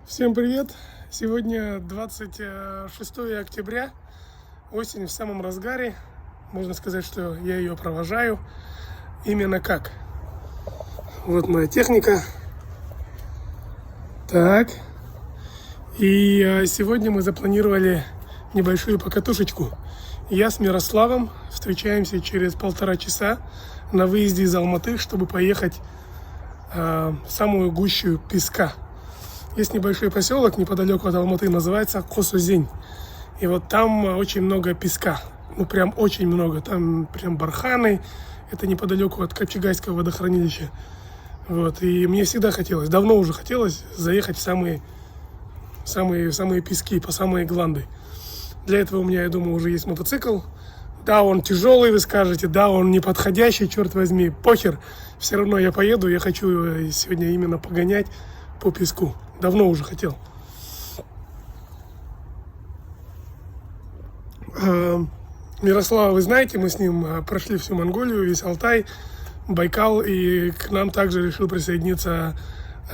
Всем привет! Сегодня 26 октября, осень в самом разгаре. Можно сказать, что я ее провожаю. Именно как. Вот моя техника. Так. И сегодня мы запланировали небольшую покатушечку. Я с Мирославом встречаемся через 1,5 часа на выезде из Алматы, чтобы поехать в самую гущу песка. Есть небольшой поселок неподалеку от Алматы, называется Косозень. И вот там очень много песка. Ну, прям очень много. Там прям барханы. Это неподалеку от Капчегайского водохранилища. Вот. И мне всегда хотелось, давно уже хотелось заехать в самые пески, по самые гланды. Для этого у меня, я думаю, уже есть мотоцикл. Да, он тяжелый, вы скажете. Да, он неподходящий, черт возьми. Похер. Все равно я поеду. Я хочу сегодня именно погонять по песку. Давно уже хотел. Мирослава, вы знаете, мы с ним прошли всю Монголию, весь Алтай, Байкал, и к нам также решил присоединиться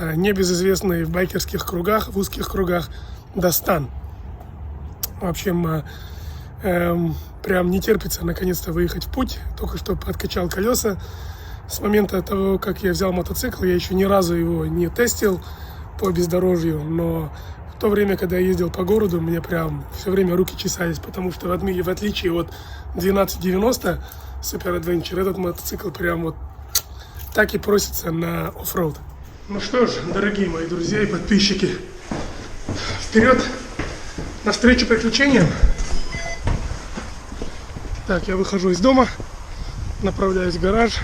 небезызвестный в байкерских кругах, в узких кругах Дастан. В общем, прям не терпится наконец-то выехать в путь. Только что подкачал колеса. С момента того, как я взял мотоцикл, я еще ни разу его не тестил по бездорожью, но в то время, когда я ездил по городу, у меня прям все время руки чесались, потому что в отличие от 1290 Super Adventure, этот мотоцикл прям вот так и просится на оффроуд. Ну что ж, дорогие мои друзья и подписчики, вперед навстречу приключениям. Так, я выхожу из дома, направляюсь в гараж.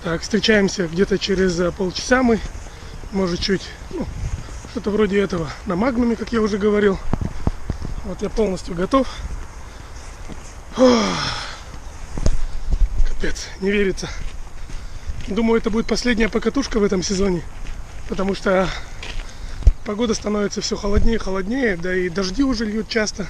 Так, встречаемся где-то через полчаса мы, может чуть, что-то вроде этого, на Магнуме, как я уже говорил. Вот я полностью готов. Капец, не верится. Думаю, это будет последняя покатушка в этом сезоне, потому что погода становится все холоднее и холоднее, да и дожди уже льют часто.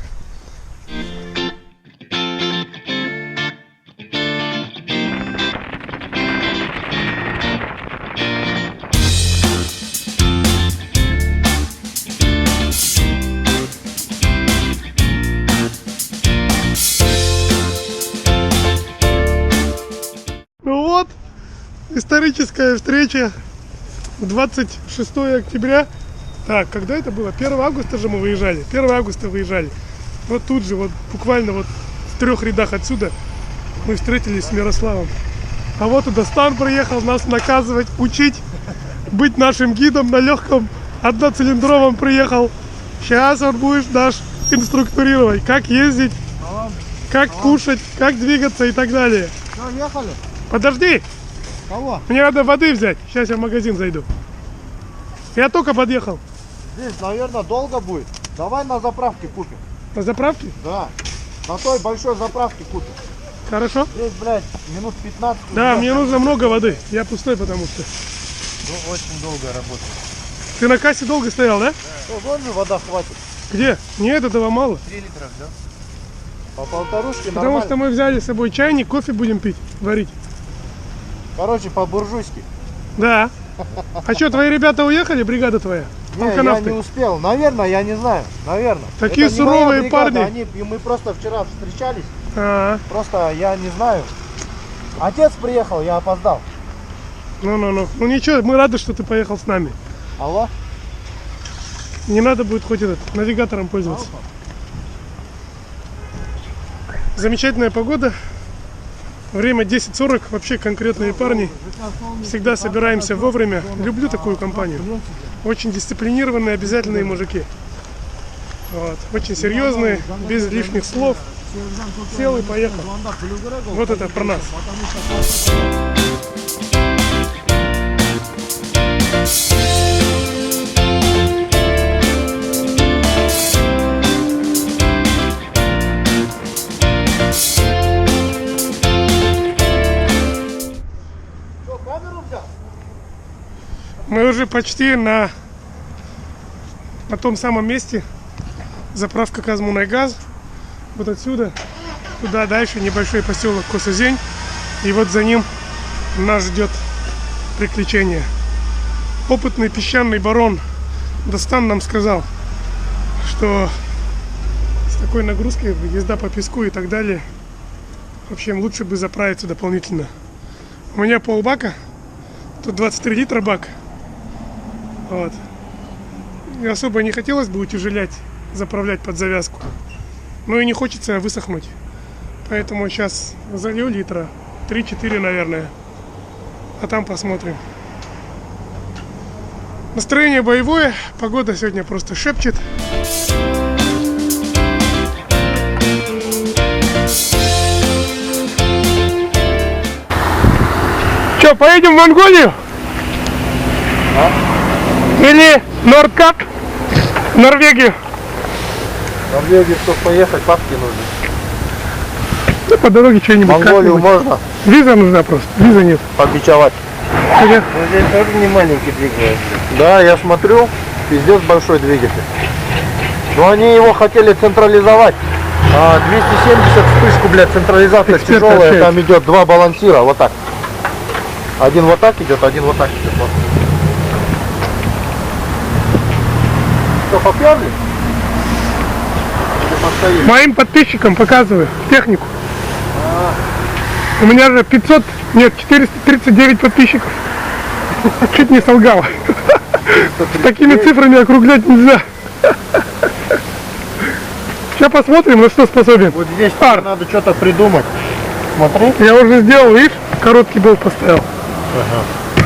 Историческая встреча 26 октября. Так, когда это было? 1 августа же мы выезжали. 1 августа выезжали. Вот тут же, вот буквально вот в 3 рядах отсюда мы встретились с Мирославом. А вот и Дастан приехал нас наказывать, учить, быть нашим гидом на легком одноцилиндровом приехал. Сейчас он будешь наш инструктурировать, как ездить, как кушать, как двигаться и так далее. Что, ехали? Подожди! Кого? Мне надо воды взять. Сейчас я в магазин зайду. Я только подъехал. Здесь, наверное, долго будет. Давай на заправке купим. На заправке? Да. На той большой заправке купим. Хорошо. Здесь, блядь, минут 15. Да, мне нужно много воды. Я пустой, потому что. Ну, очень долго работает. Ты на кассе долго стоял, да? Что, вон же вода хватит. Где? Нет, этого мало. 3 литра, да? По полторушке Потому нормально. что мы взяли с собой чайник, кофе будем пить, варить. Короче, по-буржуйски. Да. А что, твои ребята уехали, бригада твоя? Не, я не успел. Наверное, я не знаю. Наверное. Такие Это не моя суровые бригада, парни. И мы просто вчера встречались. А, Просто я не знаю. Отец приехал, я опоздал. ну ничего, мы рады, что ты поехал с нами. Алло? Не надо будет хоть навигатором пользоваться. Замечательная погода. Время 10:40, вообще конкретные парни. Всегда собираемся вовремя. Люблю такую компанию. Очень дисциплинированные, обязательные мужики. Вот. Очень серьезные, без лишних слов. Сел и поехал. Вот это про нас. Мы уже почти на том самом месте. Заправка Казмунайгаз. Вот отсюда туда дальше небольшой поселок Косозень. И вот за ним нас ждет приключение. Опытный песчаный барон Достан нам сказал, что с такой нагрузкой езда по песку и так далее, в общем, лучше бы заправиться дополнительно. У меня полбака, тут 23 литра бак. Вот. И особо не хотелось бы утяжелять, заправлять под завязку. Но и не хочется высохнуть. Поэтому сейчас залью литра 3-4, наверное. А там посмотрим. Настроение боевое, погода сегодня просто шепчет. Че, поедем в Монголию? А? Или Нордкап? В Норвегию? В Норвегию, чтобы поехать, папки нужны. Ну, по дороге что-нибудь. Монголию как-нибудь. можно Виза нужна просто, виза нет. побичевать. Хотя, Ну, здесь тоже не маленький двигатель. Да, я смотрю, пиздец большой двигатель. Но они его хотели централизовать. 270 вспышку, блядь, централизация Эксперт тяжелая. общается. Там идет два балансира, вот так. Один вот так идет, один вот так идет. Вот. Что, поперли? Или постоим? моим подписчикам показываю технику. У меня же 439 подписчиков. Чуть не солгал. С такими цифрами округлять нельзя. Сейчас посмотрим, на что способен. Вот здесь Ар. надо что-то придумать. Смотри. Я уже сделал, видишь, короткий болт поставил.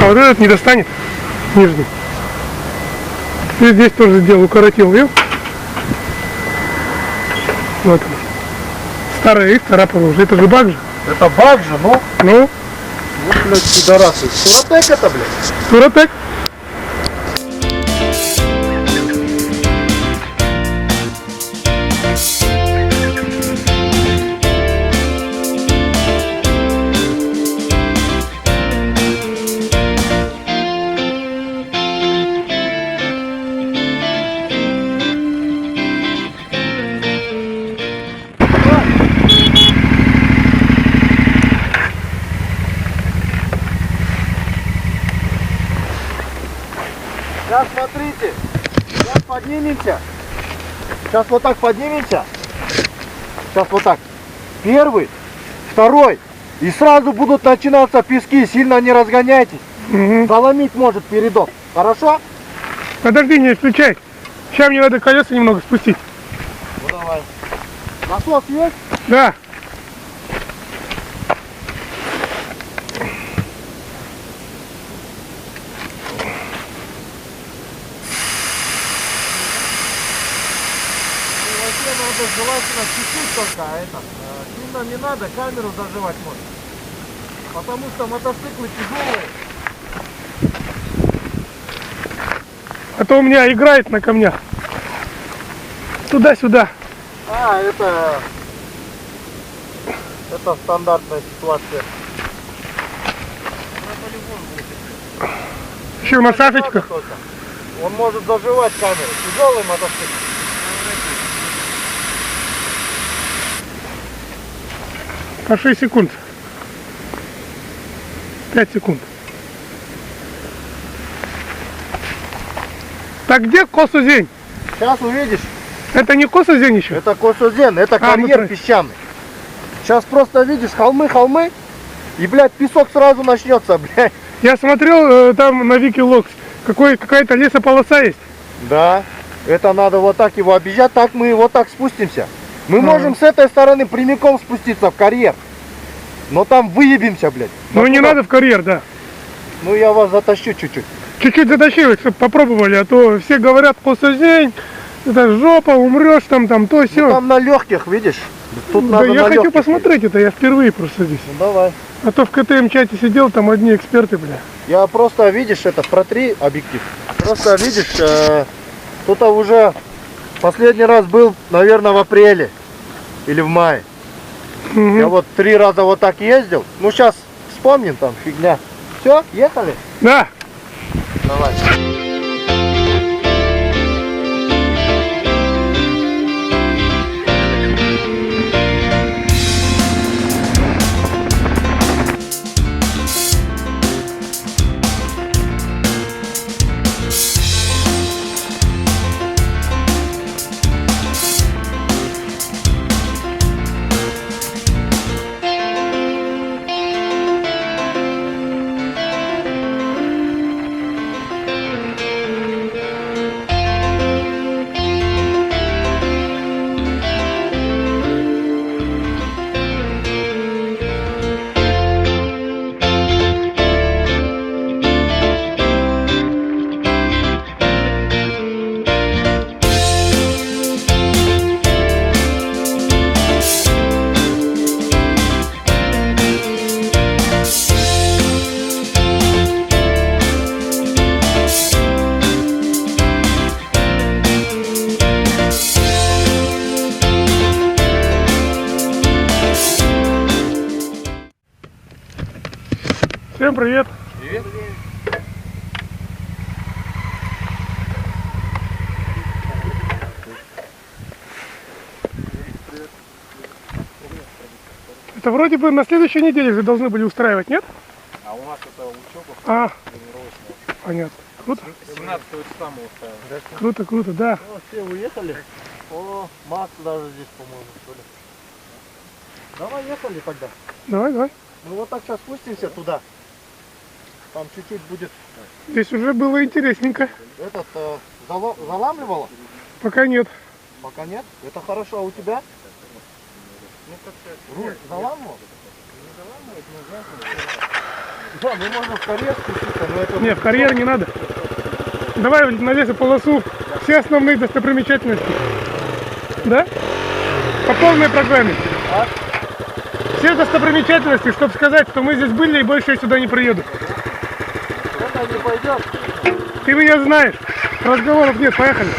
А вот этот не достанет, нижний. И здесь тоже сделал, укоротил, видел? Вот он. Старая их царапала уже, это же бак же. Это баг же, ну. Ну, Вот, блядь, пидорасы. Суратек это, блядь. Суратек. Сейчас смотрите. Сейчас поднимемся. Сейчас вот так поднимемся. Сейчас вот так. Первый, второй. И сразу будут начинаться пески. Сильно не разгоняйтесь. Угу. Заломить может передок. Хорошо? Подожди, не включай. Сейчас мне надо колеса немного спустить. Ну давай. Насос есть? Да. Вообще надо желательно чуть-чуть только, сильно не надо, камеру заживать можно. Потому что мотоциклы тяжелые. А то у меня играет на камнях. Туда-сюда. Это стандартная ситуация. Еще на шашечках. Он может заживать камеру. Тяжелый мотоцикл. По 6 секунд. 5 секунд. Так где Косузень? Сейчас увидишь. Это не Косузень еще? Это Косузен, это карьер ну, песчаный. Сейчас просто видишь холмы, и, блядь, песок сразу начнется, блядь. Я смотрел там на Викилокс. Какая-то лесополоса есть. Да, это надо вот так его объезжать, так мы вот так спустимся. Мы можем с этой стороны прямиком спуститься в карьер. Но там выебимся, блядь. Ну не надо в карьер, да. Ну я вас затащу чуть-чуть. Чуть-чуть затащил, чтобы попробовали, а то все говорят, Косузень, это жопа, умрешь там, то Ну, все. там на легких, видишь? Тут Да, надо я на хочу легких. посмотреть это, я впервые просто здесь. Ну давай. А то в КТМ-чате сидел, там одни эксперты, бля. Я просто, видишь, протри объектив. Просто, видишь, тут уже последний раз был, наверное, в апреле или в мае. Мгм. Я вот 3 раза вот так ездил. Ну, сейчас вспомним там, фигня. Все, ехали? Да. Давай. привет. Привет. Это вроде бы на следующей неделе же должны были устраивать, нет? А у нас это учеба А, тренировочная. понятно. Круто. 17 числа мы устраиваем. Круто, круто, да. О, все уехали. О, Макс даже здесь, по-моему, что ли. Давай ехали тогда. Давай, давай. Ну вот так сейчас спустимся туда. Там чуть-чуть будет Здесь уже было интересненько. этот заламливало. Пока нет. Пока нет. Это хорошо, а у тебя? Руль заламывал? Да, мы можем в карьер спуститься, но это... Не, в карьер не надо. Давай на лесополосу все основные достопримечательности. Да? По полной программе. А? Все достопримечательности, чтобы сказать, что мы здесь были и больше я сюда не приеду. Это не пойдет. Ты меня знаешь. Разговоров нет, поехали.